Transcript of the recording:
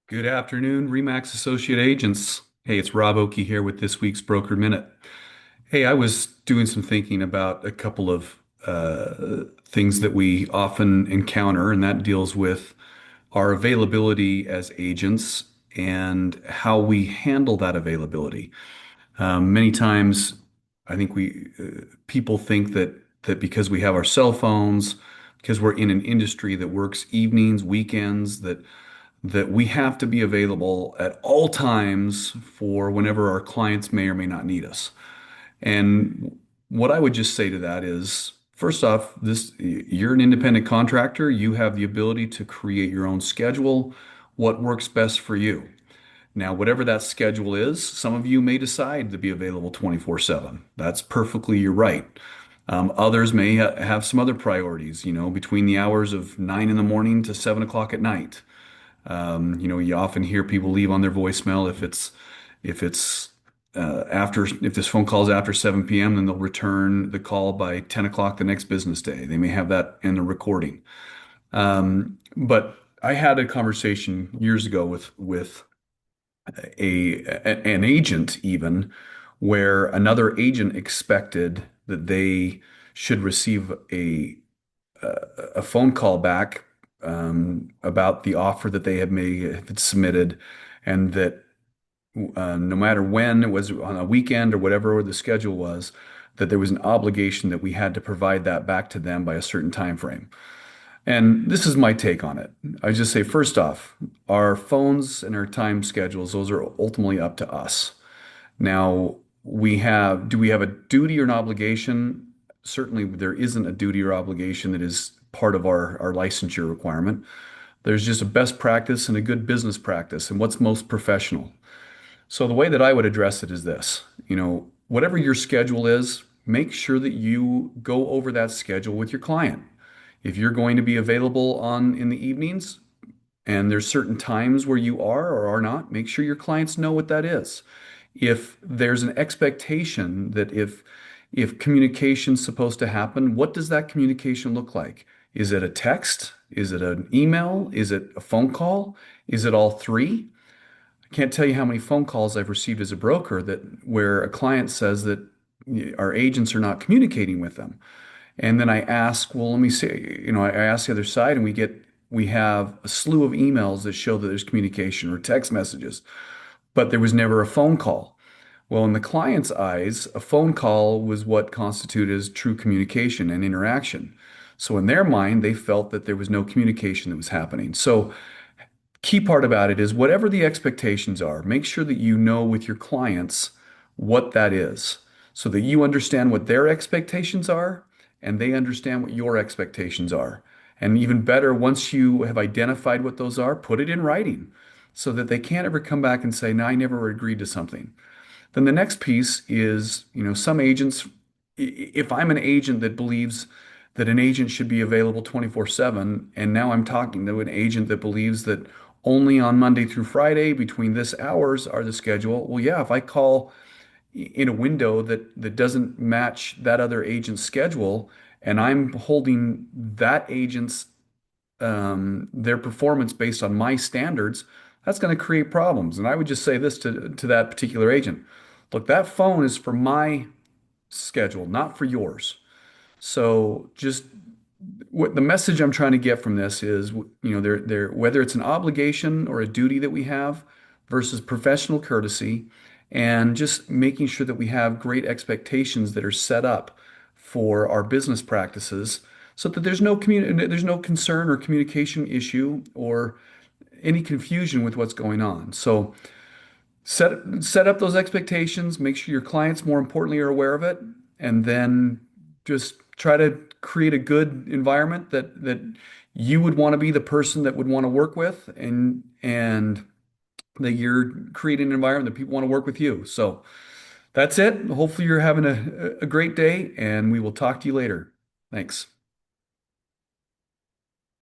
Good afternoon, Remax Associate Agents. Hey, it's Rob Oakey here with this week's Broker Minute. Hey, I was doing some thinking about a couple of things that we often encounter, and that deals with our availability as agents and how we handle that availability. Many times, I think people think that because we have our cell phones, because we're in an industry that works evenings, weekends, that we have to be available at all times for whenever our clients may or may not need us. And what I would just say to that is, first off, you're an independent contractor. You have the ability to create your own schedule, what works best for you. Now, whatever that schedule is, some of you may decide to be available 24/7. That's perfectly your right. Others may have some other priorities, between the hours of 9 in the morning to 7 o'clock at night. You often hear people leave on their voicemail if this phone call is after 7 p.m., then they'll return the call by 10 o'clock the next business day. They may have that in the recording. But I had a conversation years ago with an agent even where another agent expected that they should receive a phone call back about the offer that they had submitted, and that no matter when it was on a weekend or whatever the schedule was, that there was an obligation that we had to provide that back to them by a certain time frame. And this is my take on it. I just say, first off, our phones and our time schedules, those are ultimately up to us. Now, do we have a duty or an obligation? Certainly, there isn't a duty or obligation that is part of our licensure requirement. There's just a best practice and a good business practice and what's most professional. So the way that I would address it is this, whatever your schedule is, make sure that you go over that schedule with your client. If you're going to be available in the evenings and there's certain times where you are or are not, make sure your clients know what that is. If there's an expectation that if communication's supposed to happen, what does that communication look like? Is it a text? Is it an email? Is it a phone call? Is it all three? I can't tell you how many phone calls I've received as a broker that where a client says that our agents are not communicating with them. And then I ask, well, let me see, I ask the other side, and we have a slew of emails that show that there's communication or text messages, but there was never a phone call. Well, in the client's eyes, a phone call was what constituted as true communication and interaction. So in their mind, they felt that there was no communication that was happening. So key part about it is whatever the expectations are, make sure that you know with your clients what that is so that you understand what their expectations are and they understand what your expectations are. And even better, once you have identified what those are, put it in writing so that they can't ever come back and say, no, I never agreed to something. Then the next piece is, some agents, if I'm an agent that believes that an agent should be available 24/7, and now I'm talking to an agent that believes that only on Monday through Friday between this hours are the schedule. Well, yeah, if I call in a window that doesn't match that other agent's schedule, and I'm holding that agent's their performance based on my standards, that's going to create problems. And I would just say this to that particular agent. Look, that phone is for my schedule, not for yours. So just what the message I'm trying to get from this is, whether it's an obligation or a duty that we have versus professional courtesy, and just making sure that we have great expectations that are set up for our business practices so that there's no concern or communication issue or any confusion with what's going on. So set up those expectations, make sure your clients, more importantly, are aware of it, and then just try to create a good environment that you would want to be the person that would want to work with, and that you're creating an environment that people want to work with you. So that's it. Hopefully you're having a great day, and we will talk to you later. Thanks.